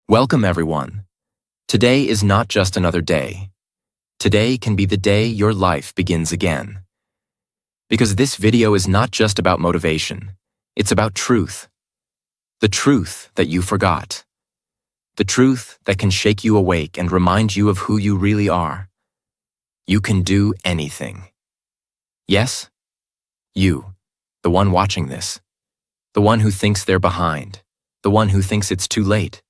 Welcome, everyone. Today is not just another day. Today can be the day your life begins again. Because this video is not just about motivation, it's about truth. The truth that you forgot. The truth that can shake you awake and remind you of who you really are. You can do anything. Yes? You, the one watching this. The one who thinks they're behind. The one who thinks it's too late.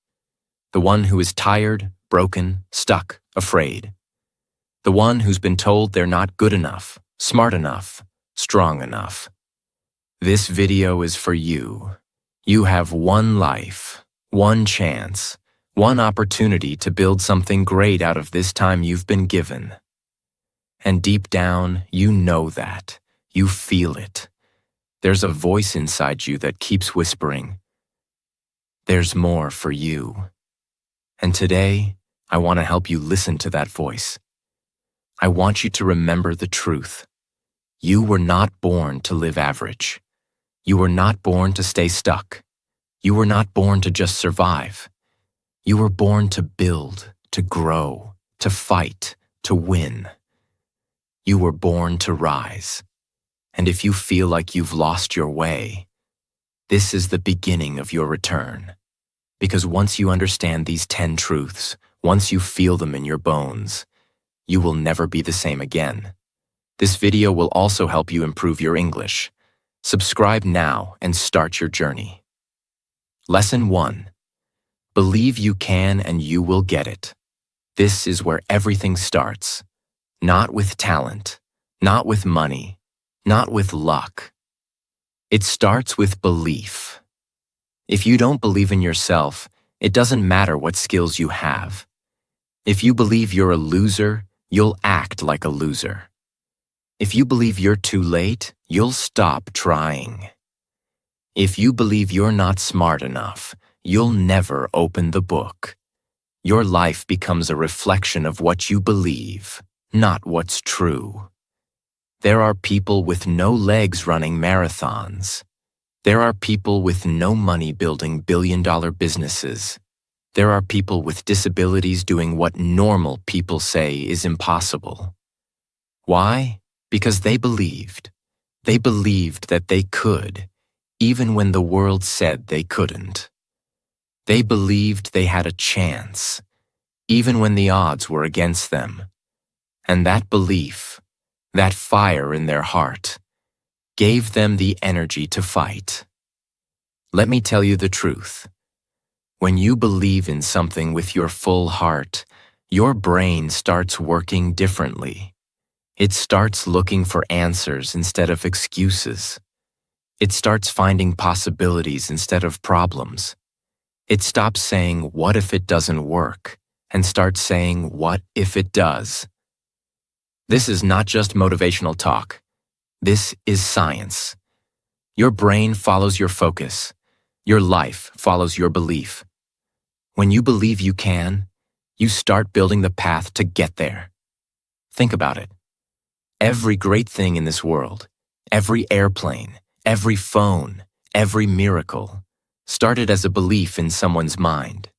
The one who is tired, broken, stuck, afraid. The one who's been told they're not good enough, smart enough, strong enough. This video is for you. You have one life, one chance, one opportunity to build something great out of this time you've been given. And deep down, you know that. You feel it. There's a voice inside you that keeps whispering, "There's more for you." And today, I want to help you listen to that voice. I want you to remember the truth. You were not born to live average. You were not born to stay stuck. You were not born to just survive. You were born to build, to grow, to fight, to win. You were born to rise. And if you feel like you've lost your way, this is the beginning of your return. Because once you understand these 10 truths, once you feel them in your bones, you will never be the same again. This video will also help you improve your English. Subscribe now and start your journey. Lesson 1. Believe you can and you will get it. This is where everything starts. Not with talent, not with money, not with luck. It starts with belief. If you don't believe in yourself, it doesn't matter what skills you have. If you believe you're a loser, you'll act like a loser. If you believe you're too late, you'll stop trying. If you believe you're not smart enough, you'll never open the book. Your life becomes a reflection of what you believe, not what's true. There are people with no legs running marathons. There are people with no money building billion-dollar businesses. There are people with disabilities doing what normal people say is impossible. Why? Because they believed. They believed that they could, even when the world said they couldn't. They believed they had a chance, even when the odds were against them. And that belief, that fire in their heart, gave them the energy to fight. Let me tell you the truth. When you believe in something with your full heart, your brain starts working differently. It starts looking for answers instead of excuses. It starts finding possibilities instead of problems. It stops saying, "What if it doesn't work?" and starts saying, "What if it does?" This is not just motivational talk. This is science. Your brain follows your focus. Your life follows your belief. When you believe you can, you start building the path to get there. Think about it. Every great thing in this world, every airplane, every phone, every miracle, started as a belief in someone's mind.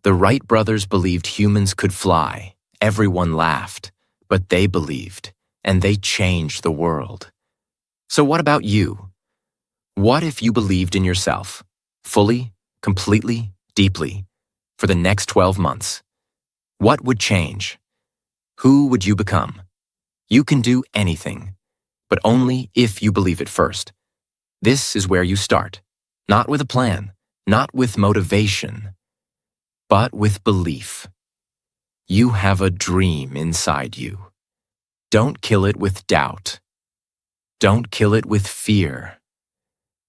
The Wright brothers believed humans could fly. Everyone laughed, but they believed, and they changed the world. So what about you? What if you believed in yourself, fully, completely, deeply, for the next 12 months? What would change? Who would you become? You can do anything, but only if you believe it first. This is where you start, not with a plan, not with motivation, but with belief. You have a dream inside you. Don't kill it with doubt. Don't kill it with fear.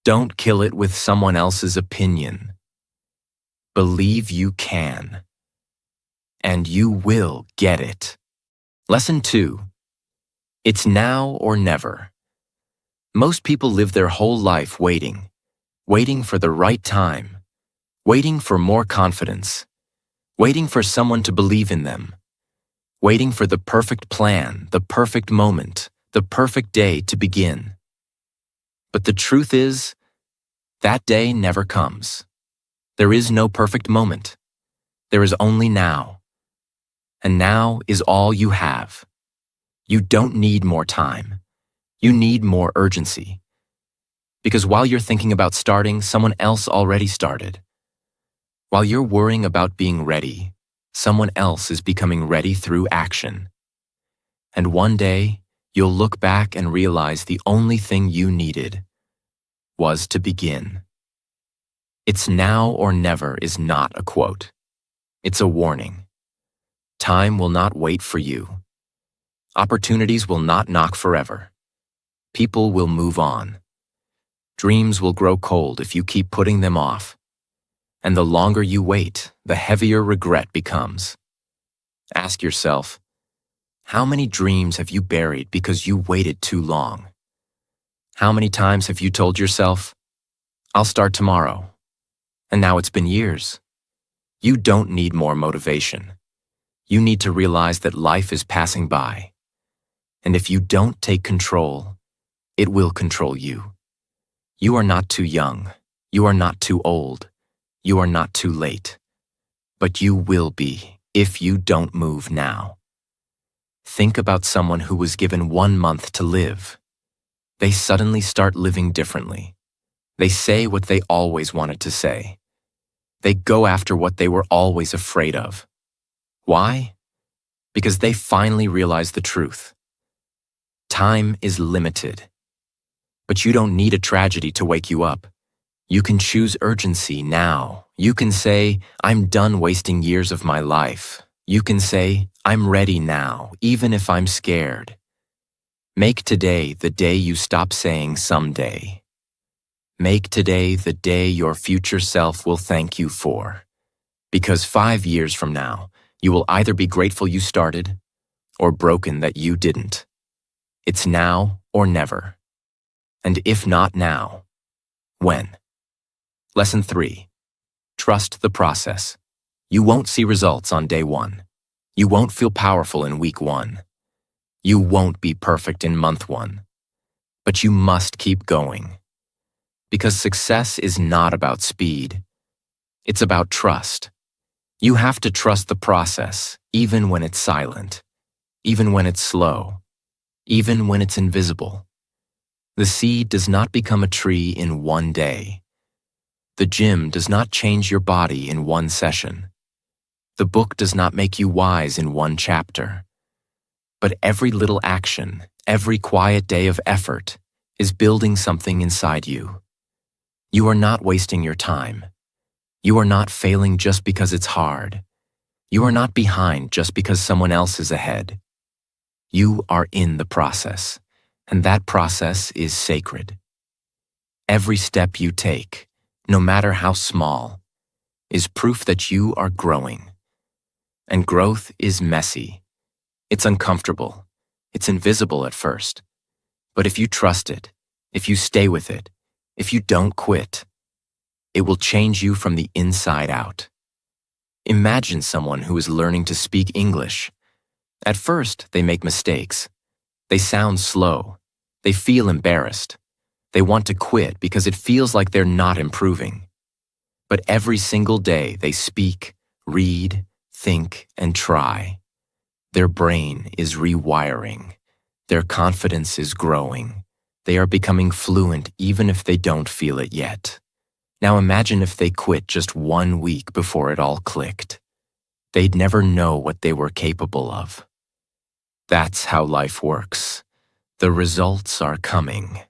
Don't kill it with someone else's opinion. Believe you can. And you will get it. Lesson 2. It's now or never. Most people live their whole life waiting for the right time, waiting for more confidence, waiting for someone to believe in them, waiting for the perfect plan, the perfect moment, the perfect day to begin. But the truth is, that day never comes. There is no perfect moment. There is only now. And now is all you have. You don't need more time. You need more urgency. Because while you're thinking about starting, someone else already started. While you're worrying about being ready, someone else is becoming ready through action. And one day, you'll look back and realize the only thing you needed was to begin. It's now or never is not a quote. It's a warning. Time will not wait for you. Opportunities will not knock forever. People will move on. Dreams will grow cold if you keep putting them off. And the longer you wait, the heavier regret becomes. Ask yourself, how many dreams have you buried because you waited too long? How many times have you told yourself, I'll start tomorrow, and now it's been years? You don't need more motivation. You need to realize that life is passing by. And if you don't take control, it will control you. You are not too young. You are not too old. You are not too late. But you will be if you don't move now. Think about someone who was given 1 month to live. They suddenly start living differently. They say what they always wanted to say. They go after what they were always afraid of. Why? Because they finally realize the truth. Time is limited. But you don't need a tragedy to wake you up. You can choose urgency now. You can say, I'm done wasting years of my life. You can say, I'm ready now, even if I'm scared. Make today the day you stop saying someday. Make today the day your future self will thank you for. Because 5 years from now, you will either be grateful you started or broken that you didn't. It's now or never. And if not now, when? Lesson 3. Trust the process. You won't see results on day 1. You won't feel powerful in week 1. You won't be perfect in month 1. But you must keep going. Because success is not about speed. It's about trust. You have to trust the process, even when it's silent, even when it's slow, even when it's invisible. The seed does not become a tree in 1 day. The gym does not change your body in 1 session. The book does not make you wise in 1 chapter. But every little action, every quiet day of effort, is building something inside you. You are not wasting your time. You are not failing just because it's hard. You are not behind just because someone else is ahead. You are in the process, and that process is sacred. Every step you take, no matter how small, is proof that you are growing. And growth is messy. It's uncomfortable. It's invisible at first. But if you trust it, if you stay with it, if you don't quit, it will change you from the inside out. Imagine someone who is learning to speak English. At first, they make mistakes. They sound slow. They feel embarrassed. They want to quit because it feels like they're not improving. But every single day they speak, read, think, and try. Their brain is rewiring. Their confidence is growing. They are becoming fluent even if they don't feel it yet. Now imagine if they quit just 1 week before it all clicked. They'd never know what they were capable of. That's how life works. The results are coming.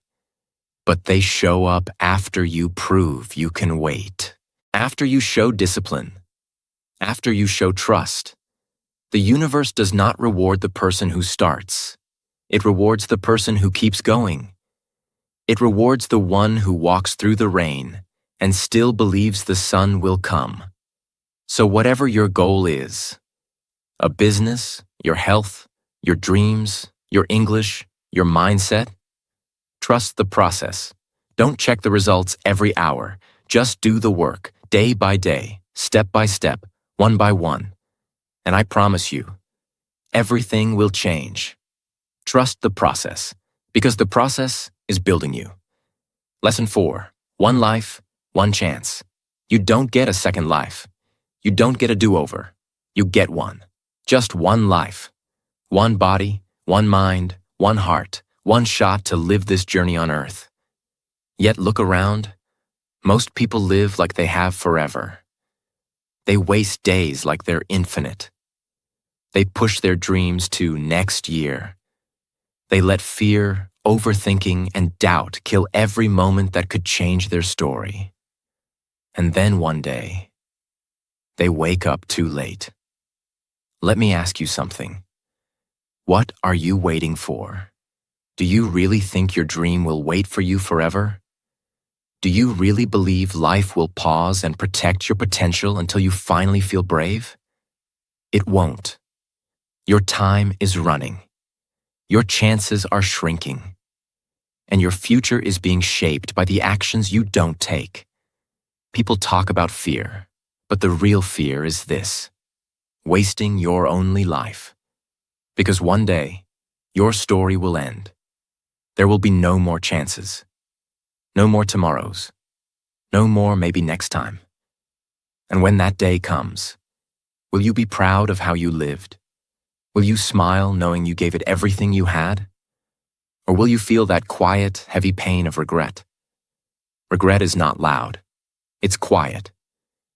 But they show up after you prove you can wait. After you show discipline. After you show trust. The universe does not reward the person who starts. It rewards the person who keeps going. It rewards the one who walks through the rain and still believes the sun will come. So whatever your goal is, a business, your health, your dreams, your English, your mindset, trust the process. Don't check the results every hour. Just do the work, day by day, step by step, one by one. And I promise you, everything will change. Trust the process, because the process is building you. Lesson 4. 1 life, 1 chance. You don't get a second life. You don't get a do-over. You get one. Just one life. One body, one mind, one heart, one shot to live this journey on Earth. Yet look around. Most people live like they have forever. They waste days like they're infinite. They push their dreams to next year. They let fear, overthinking, and doubt kill every moment that could change their story. And then one day, they wake up too late. Let me ask you something. What are you waiting for? Do you really think your dream will wait for you forever? Do you really believe life will pause and protect your potential until you finally feel brave? It won't. Your time is running. Your chances are shrinking. And your future is being shaped by the actions you don't take. People talk about fear, but the real fear is this: wasting your only life. Because one day, your story will end. There will be no more chances. No more tomorrows. No more maybe next time. And when that day comes, will you be proud of how you lived? Will you smile knowing you gave it everything you had? Or will you feel that quiet, heavy pain of regret? Regret is not loud. It's quiet.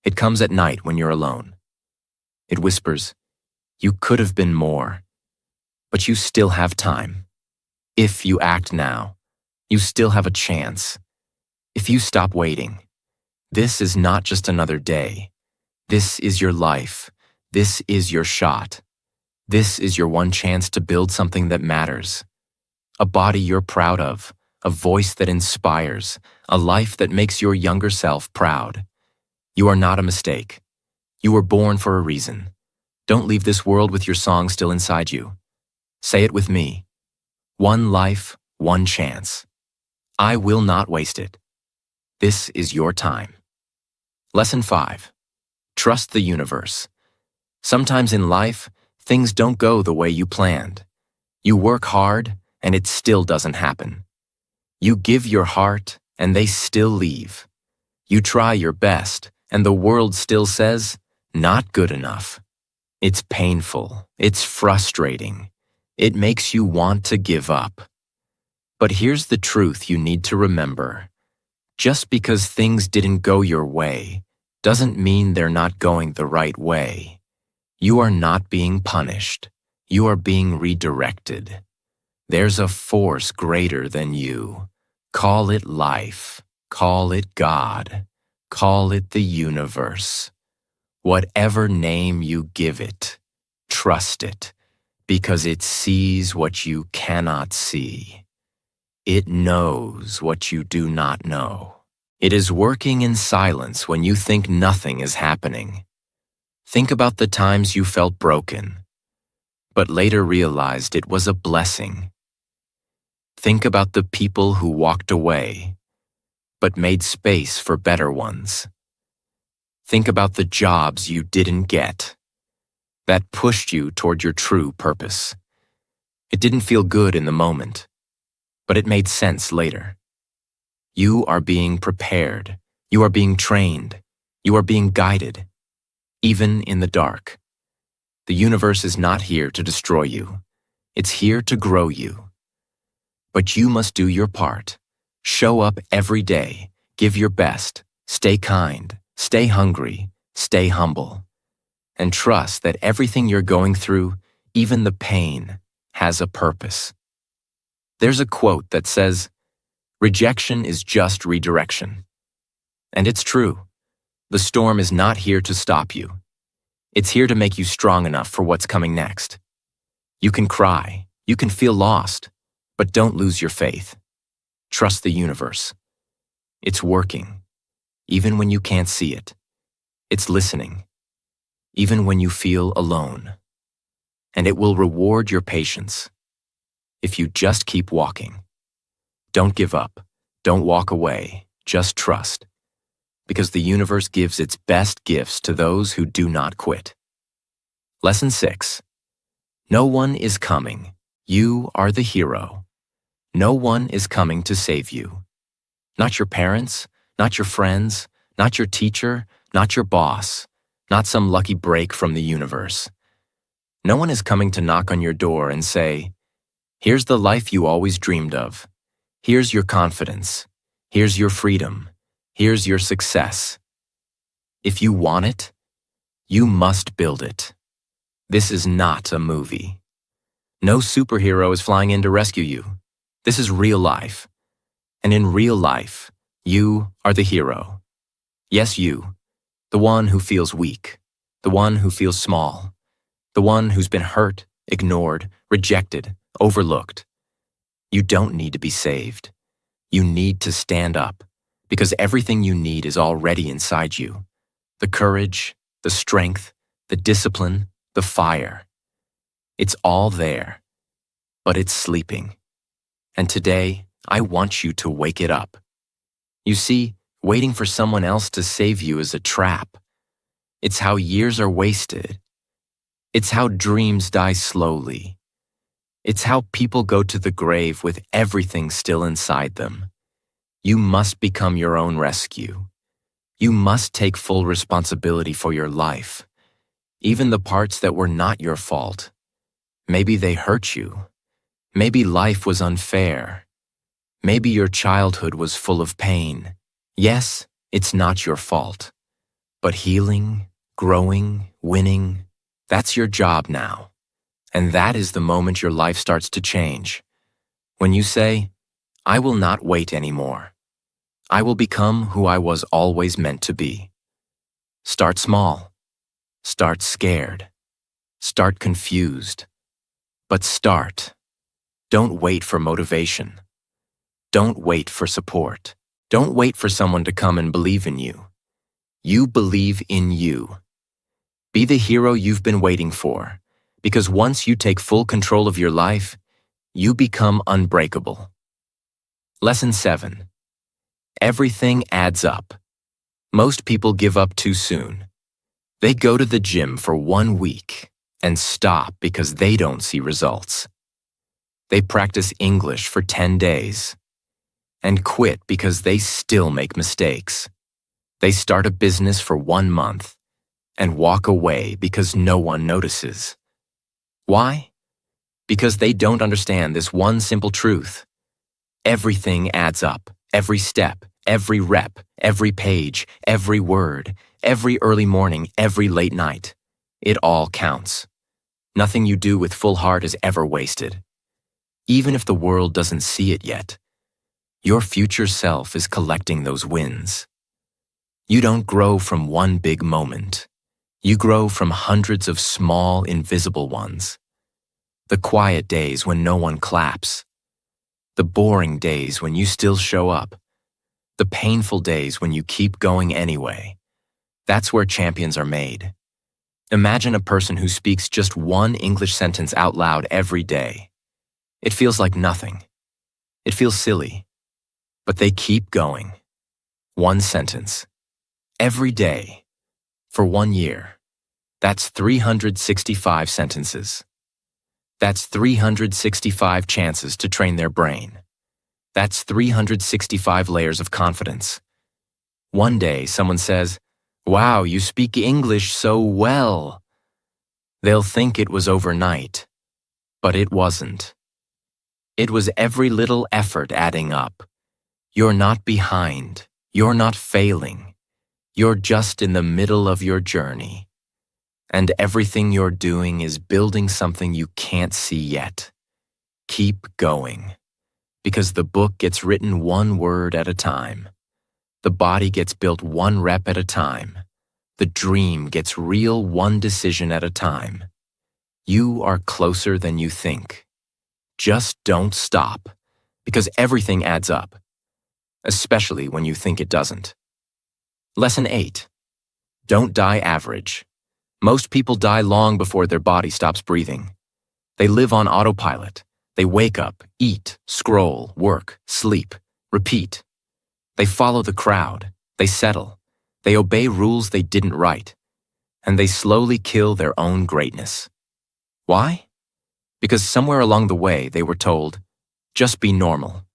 It comes at night when you're alone. It whispers, "You could have been more, but you still have time. If you act now, you still have a chance. If you stop waiting, this is not just another day. This is your life. This is your shot. This is your one chance to build something that matters. A body you're proud of, a voice that inspires, a life that makes your younger self proud. You are not a mistake. You were born for a reason. Don't leave this world with your song still inside you. Say it with me. One life, one chance. I will not waste it. This is your time. Lesson 5. Trust the universe. Sometimes in life, things don't go the way you planned. You work hard, and it still doesn't happen. You give your heart, and they still leave. You try your best, and the world still says, not good enough. It's painful. It's frustrating. It makes you want to give up. But here's the truth you need to remember. Just because things didn't go your way doesn't mean they're not going the right way. You are not being punished. You are being redirected. There's a force greater than you. Call it life. Call it God. Call it the universe. Whatever name you give it, trust it, because it sees what you cannot see. It knows what you do not know. It is working in silence when you think nothing is happening. Think about the times you felt broken, but later realized it was a blessing. Think about the people who walked away, but made space for better ones. Think about the jobs you didn't get, that pushed you toward your true purpose. It didn't feel good in the moment, but it made sense later. You are being prepared. You are being trained. You are being guided, even in the dark. The universe is not here to destroy you. It's here to grow you. But you must do your part. Show up every day. Give your best. Stay kind. Stay hungry. Stay humble. And trust that everything you're going through, even the pain, has a purpose. There's a quote that says, "Rejection is just redirection." And it's true. The storm is not here to stop you. It's here to make you strong enough for what's coming next. You can cry. You can feel lost. But don't lose your faith. Trust the universe. It's working, even when you can't see it. It's listening, even when you feel alone. And it will reward your patience if you just keep walking. Don't give up. Don't walk away. Just trust. Because the universe gives its best gifts to those who do not quit. Lesson 6. No one is coming. You are the hero. No one is coming to save you. Not your parents, not your friends, not your teacher, not your boss, not some lucky break from the universe. No one is coming to knock on your door and say, "Here's the life you always dreamed of. Here's your confidence. Here's your freedom. Here's your success." If you want it, you must build it. This is not a movie. No superhero is flying in to rescue you. This is real life. And in real life, you are the hero. Yes, you, the one who feels weak, the one who feels small, the one who's been hurt, ignored, rejected, overlooked. You don't need to be saved. You need to stand up, because everything you need is already inside you. The courage, the strength, the discipline, the fire. It's all there, but it's sleeping. And today, I want you to wake it up. You see, waiting for someone else to save you is a trap. It's how years are wasted. It's how dreams die slowly. It's how people go to the grave with everything still inside them. You must become your own rescue. You must take full responsibility for your life, even the parts that were not your fault. Maybe they hurt you. Maybe life was unfair. Maybe your childhood was full of pain. Yes, it's not your fault. But healing, growing, winning, that's your job now. And that is the moment your life starts to change. When you say, "I will not wait anymore. I will become who I was always meant to be." Start small. Start scared. Start confused. But start. Don't wait for motivation. Don't wait for support. Don't wait for someone to come and believe in you. You believe in you. Be the hero you've been waiting for, because once you take full control of your life, you become unbreakable. Lesson 7. Everything adds up. Most people give up too soon. They go to the gym for 1 week and stop because they don't see results. They practice English for 10 days and quit because they still make mistakes. They start a business for 1 month and walk away because no one notices. Why? Because they don't understand this one simple truth. Everything adds up. Every step, every rep, every page, every word, every early morning, every late night. It all counts. Nothing you do with full heart is ever wasted. Even if the world doesn't see it yet, your future self is collecting those wins. You don't grow from one big moment. You grow from hundreds of small, invisible ones. The quiet days when no one claps. The boring days when you still show up. The painful days when you keep going anyway. That's where champions are made. Imagine a person who speaks just one English sentence out loud every day. It feels like nothing. It feels silly. But they keep going. One sentence. Every day. For 1 year. That's 365 sentences. That's 365 chances to train their brain. That's 365 layers of confidence. One day, someone says, "Wow, you speak English so well." They'll think it was overnight, but it wasn't. It was every little effort adding up. You're not behind. You're not failing. You're just in the middle of your journey. And everything you're doing is building something you can't see yet. Keep going. Because the book gets written 1 word at a time. The body gets built 1 rep at a time. The dream gets real 1 decision at a time. You are closer than you think. Just don't stop, because everything adds up, especially when you think it doesn't. Lesson 8. Don't die average. Most people die long before their body stops breathing. They live on autopilot. They wake up, eat, scroll, work, sleep, repeat. They follow the crowd. They settle. They obey rules they didn't write. And they slowly kill their own greatness. Why? Because somewhere along the way they were told, just be normal.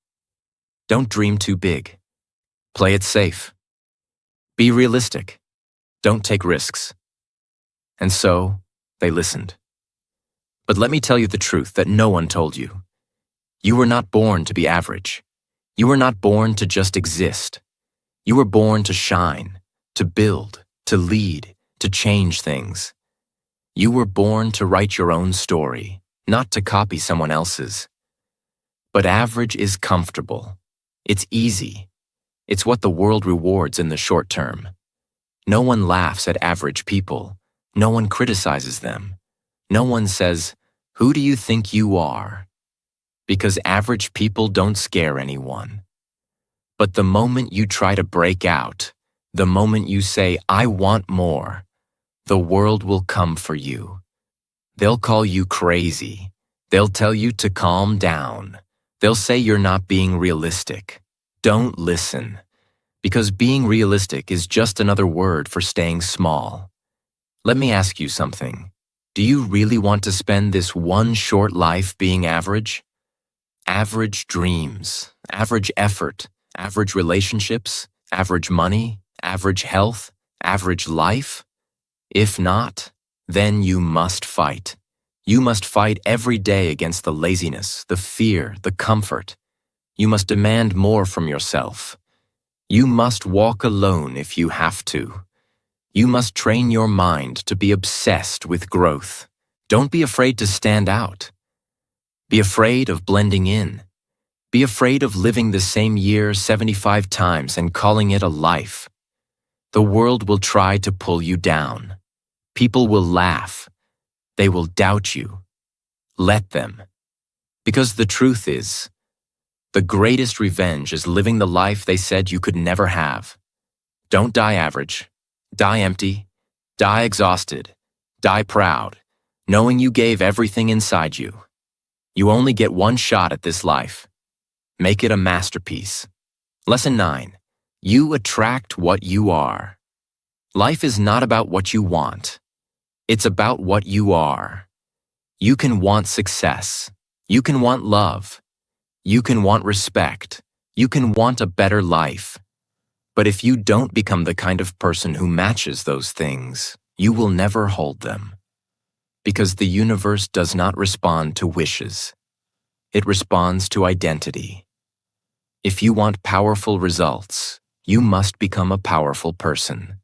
Don't dream too big. Play it safe. Be realistic. Don't take risks. And so, they listened. But let me tell you the truth that no one told you. You were not born to be average. You were not born to just exist. You were born to shine, to build, to lead, to change things. You were born to write your own story, not to copy someone else's. But average is comfortable. It's easy. It's what the world rewards in the short term. No one laughs at average people. No one criticizes them. No one says, "Who do you think you are?" Because average people don't scare anyone. But the moment you try to break out, the moment you say, "I want more," the world will come for you. They'll call you crazy. They'll tell you to calm down. They'll say you're not being realistic. Don't listen. Because being realistic is just another word for staying small. Let me ask you something. Do you really want to spend this one short life being average? Average dreams, average effort, average relationships, average money, average health, average life? If not, then you must fight. You must fight every day against the laziness, the fear, the comfort. You must demand more from yourself. You must walk alone if you have to. You must train your mind to be obsessed with growth. Don't be afraid to stand out. Be afraid of blending in. Be afraid of living the same year 75 times and calling it a life. The world will try to pull you down. People will laugh. They will doubt you. Let them. Because the truth is, the greatest revenge is living the life they said you could never have. Don't die average. Die empty. Die exhausted. Die proud, knowing you gave everything inside you. You only get one shot at this life. Make it a masterpiece. Lesson 9. You attract what you are. Life is not about what you want. It's about what you are. You can want success. You can want love. You can want respect. You can want a better life. But if you don't become the kind of person who matches those things, you will never hold them. Because the universe does not respond to wishes. It responds to identity. If you want powerful results, you must become a powerful person.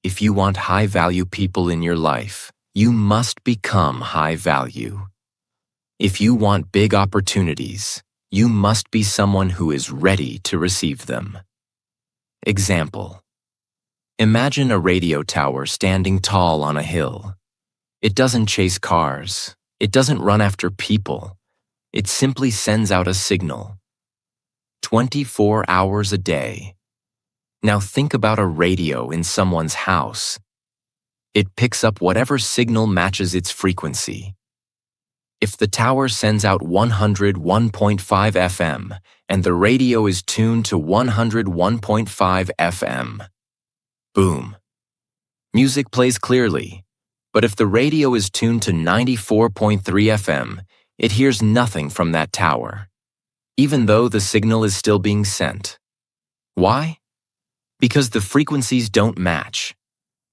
If you want high-value people in your life, you must become high-value. If you want big opportunities, you must be someone who is ready to receive them. Example. Imagine a radio tower standing tall on a hill. It doesn't chase cars. It doesn't run after people. It simply sends out a signal. 24 hours a day. Now think about a radio in someone's house. It picks up whatever signal matches its frequency. If the tower sends out 101.5 FM and the radio is tuned to 101.5 FM, boom. Music plays clearly. But if the radio is tuned to 94.3 FM, it hears nothing from that tower, even though the signal is still being sent. Why? Because the frequencies don't match.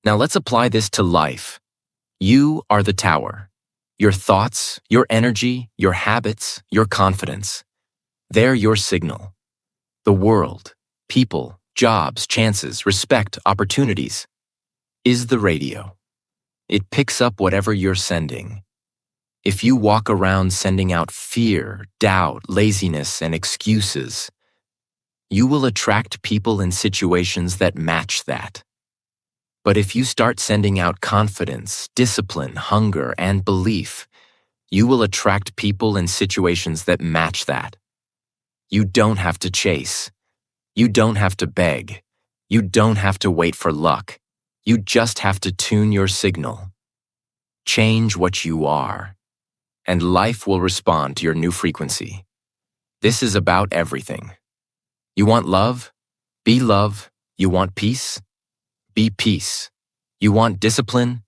Now let's apply this to life. You are the tower. Your thoughts, your energy, your habits, your confidence. They're your signal. The world, people, jobs, chances, respect, opportunities is the radio. It picks up whatever you're sending. If you walk around sending out fear, doubt, laziness, and excuses, you will attract people and situations that match that. But if you start sending out confidence, discipline, hunger, and belief, you will attract people and situations that match that. You don't have to chase. You don't have to beg. You don't have to wait for luck. You just have to tune your signal. Change what you are, and life will respond to your new frequency. This is about everything. You want love? Be love. You want peace? Be peace. You want discipline?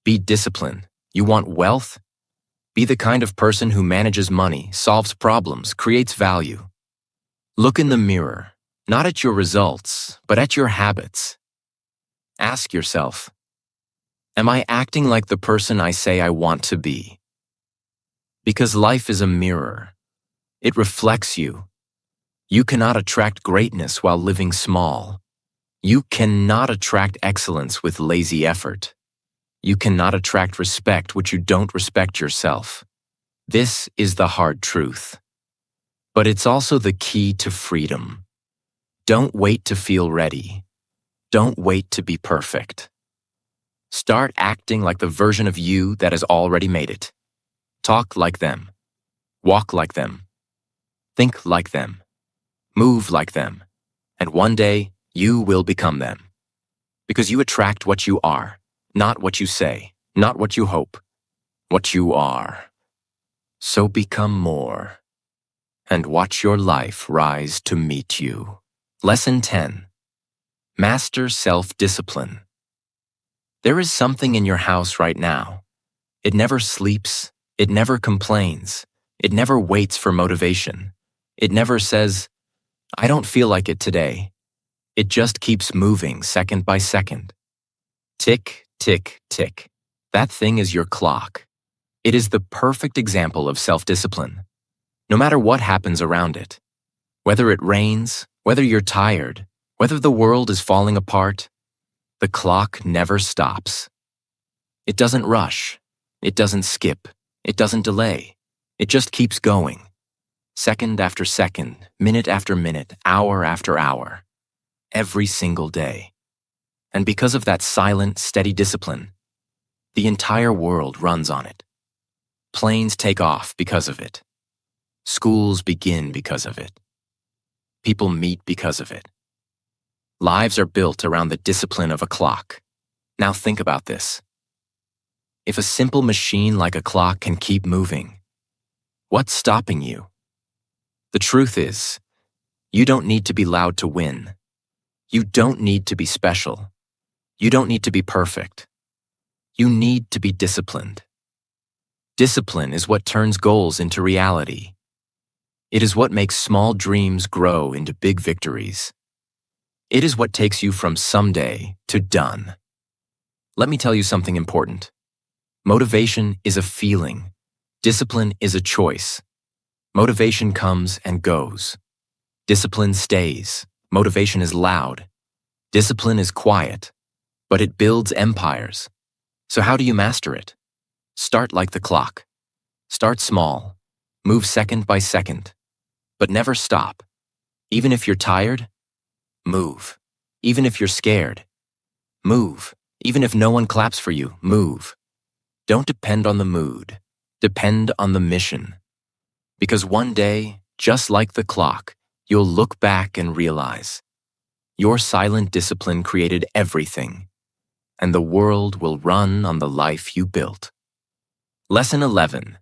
Be discipline. You want wealth? Be the kind of person who manages money, solves problems, creates value. Look in the mirror, not at your results, but at your habits. Ask yourself, Am I acting like the person I say I want to be? Because life is a mirror. It reflects you. You cannot attract greatness while living small. You cannot attract excellence with lazy effort. You cannot attract respect which you don't respect yourself. This is the hard truth. But it's also the key to freedom. Don't wait to feel ready. Don't wait to be perfect. Start acting like the version of you that has already made it. Talk like them. Walk like them. Think like them. Move like them. And one day, you will become them. Because you attract what you are, not what you say, not what you hope, what you are. So become more, and watch your life rise to meet you. Lesson 10. Master self-discipline. There is something in your house right now. It never sleeps, it never complains, it never waits for motivation. It never says, I don't feel like it today. It just keeps moving second by second. Tick, tick, tick. That thing is your clock. It is the perfect example of self-discipline. No matter what happens around it, whether it rains, whether you're tired, whether the world is falling apart, the clock never stops. It doesn't rush. It doesn't skip. It doesn't delay. It just keeps going. Second after second, minute after minute, hour after hour. Every single day. And because of that silent, steady discipline, the entire world runs on it. Planes take off because of it. Schools begin because of it. People meet because of it. Lives are built around the discipline of a clock. Now think about this. If a simple machine like a clock can keep moving, what's stopping you? The truth is, you don't need to be loud to win. You don't need to be special. You don't need to be perfect. You need to be disciplined. Discipline is what turns goals into reality. It is what makes small dreams grow into big victories. It is what takes you from someday to done. Let me tell you something important. Motivation is a feeling. Discipline is a choice. Motivation comes and goes. Discipline stays. Motivation is loud. Discipline is quiet, but it builds empires. So how do you master it? Start like the clock. Start small. Move second by second. But never stop. Even if you're tired, move. Even if you're scared, move. Even if no one claps for you, move. Don't depend on the mood. Depend on the mission. Because one day, just like the clock, you'll look back and realize your silent discipline created everything, and the world will run on the life you built. Lesson 11.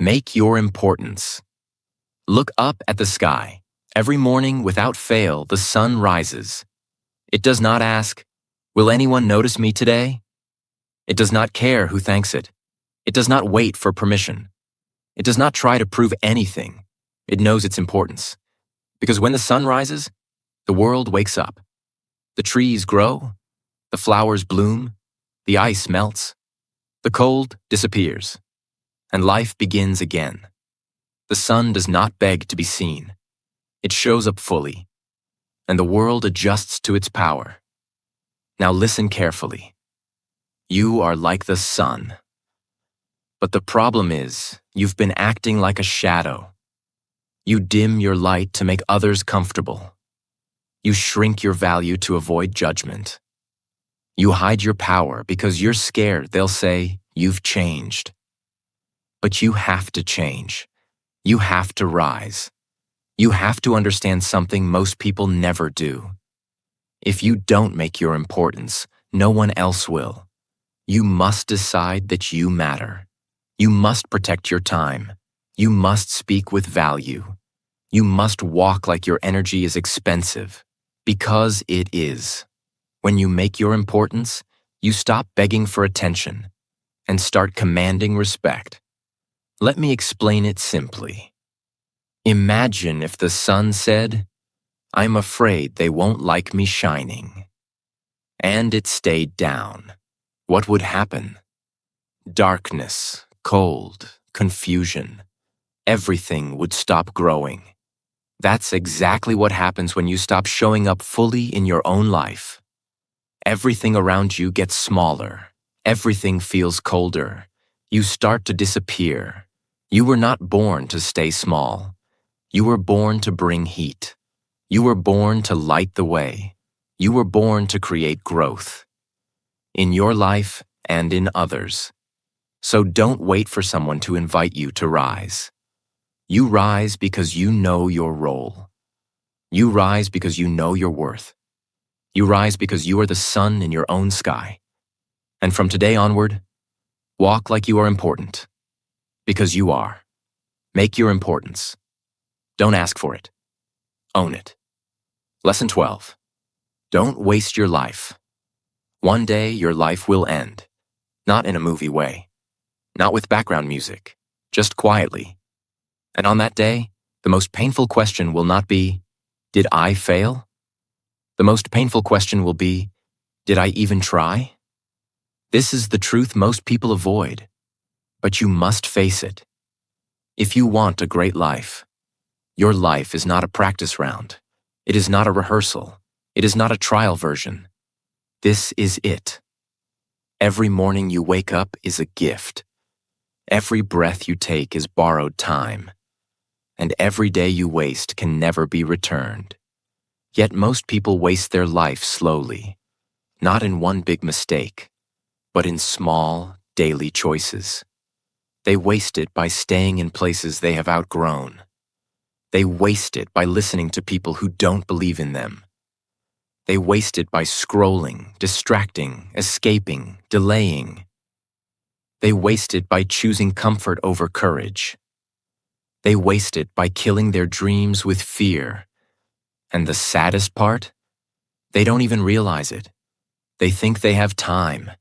Make your importance. Look up at the sky. Every morning, without fail, the sun rises. It does not ask, will anyone notice me today? It does not care who thanks it. It does not wait for permission. It does not try to prove anything. It knows its importance. Because when the sun rises, the world wakes up. The trees grow. The flowers bloom. The ice melts. The cold disappears. And life begins again. The sun does not beg to be seen. It shows up fully. And the world adjusts to its power. Now listen carefully. You are like the sun. But the problem is, you've been acting like a shadow. You dim your light to make others comfortable. You shrink your value to avoid judgment. You hide your power because you're scared they'll say, you've changed. But you have to change. You have to rise. You have to understand something most people never do. If you don't make your importance, no one else will. You must decide that you matter. You must protect your time. You must speak with value. You must walk like your energy is expensive, because it is. When you make your importance, you stop begging for attention and start commanding respect. Let me explain it simply. Imagine if the sun said, I'm afraid they won't like me shining. And it stayed down. what would happen? Darkness, cold, confusion. Everything would stop growing. That's exactly what happens when you stop showing up fully in your own life. Everything around you gets smaller. Everything feels colder. You start to disappear. You were not born to stay small. You were born to bring heat. You were born to light the way. You were born to create growth. In your life and in others. So don't wait for someone to invite you to rise. You rise because you know your role. You rise because you know your worth. You rise because you are the sun in your own sky. And from today onward, walk like you are important. Because you are. Make your importance. Don't ask for it. Own it. Lesson 12. Don't waste your life. One day your life will end. Not in a movie way. Not with background music. Just quietly. And on that day, the most painful question will not be, did I fail? The most painful question will be, did I even try? This is the truth most people avoid, but you must face it. If you want a great life, your life is not a practice round. It is not a rehearsal. It is not a trial version. This is it. Every morning you wake up is a gift. Every breath you take is borrowed time. And every day you waste can never be returned. Yet most people waste their life slowly, not in one big mistake, but in small, daily choices. They waste it by staying in places they have outgrown. They waste it by listening to people who don't believe in them. They waste it by scrolling, distracting, escaping, delaying. They waste it by choosing comfort over courage. They waste it by killing their dreams with fear. And the saddest part? They don't even realize it. They think they have time.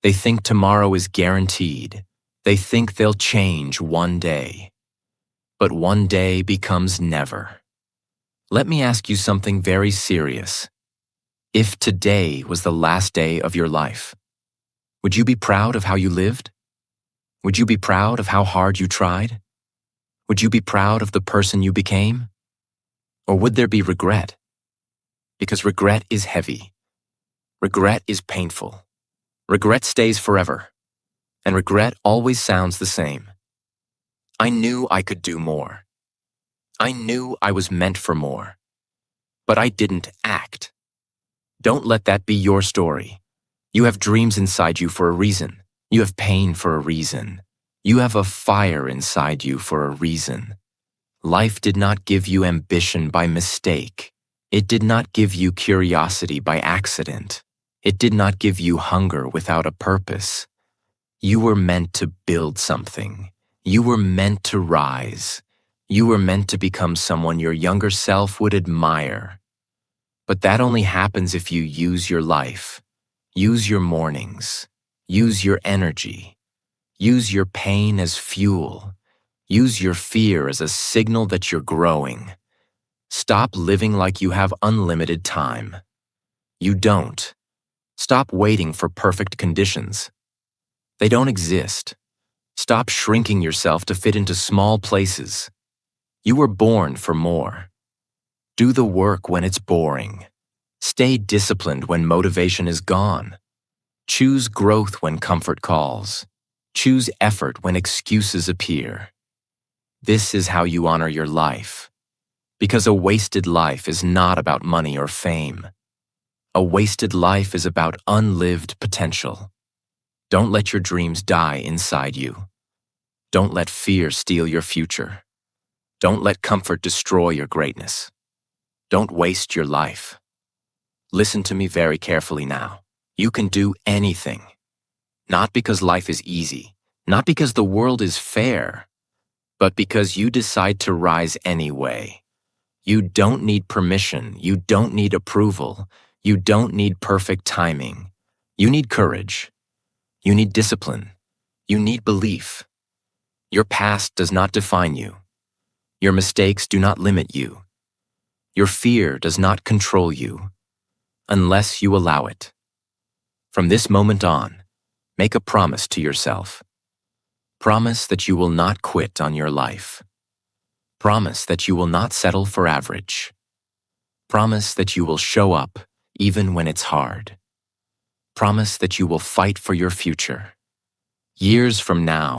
They think tomorrow is guaranteed. They think they'll change one day. But one day becomes never. Let me ask you something very serious. If today was the last day of your life, would you be proud of how you lived? Would you be proud of how hard you tried? Would you be proud of the person you became? Or would there be regret? Because regret is heavy. Regret is painful. Regret stays forever. And regret always sounds the same. I knew I could do more. I knew I was meant for more. But I didn't act. Don't let that be your story. You have dreams inside you for a reason. You have pain for a reason. You have a fire inside you for a reason. Life did not give you ambition by mistake. It did not give you curiosity by accident. It did not give you hunger without a purpose. You were meant to build something. You were meant to rise. You were meant to become someone your younger self would admire. But that only happens if you use your life. Use your mornings. Use your energy. Use your pain as fuel. Use your fear as a signal that you're growing. Stop living like you have unlimited time. You don't. Stop waiting for perfect conditions. They don't exist. Stop shrinking yourself to fit into small places. You were born for more. Do the work when it's boring. Stay disciplined when motivation is gone. Choose growth when comfort calls. Choose effort when excuses appear. This is how you honor your life. Because a wasted life is not about money or fame. A wasted life is about unlived potential. Don't let your dreams die inside you. Don't let fear steal your future. Don't let comfort destroy your greatness. Don't waste your life. Listen to me very carefully now. You can do anything. Not because life is easy, not because the world is fair, but because you decide to rise anyway. You don't need permission. You don't need approval. You don't need perfect timing. You need courage. You need discipline. You need belief. Your past does not define you. Your mistakes do not limit you. Your fear does not control you, unless you allow it. From this moment on, Make a promise to yourself. Promise that you will not quit on your life. Promise that you will not settle for average. Promise that you will show up even when it's hard. Promise that you will fight for your future. Years from now,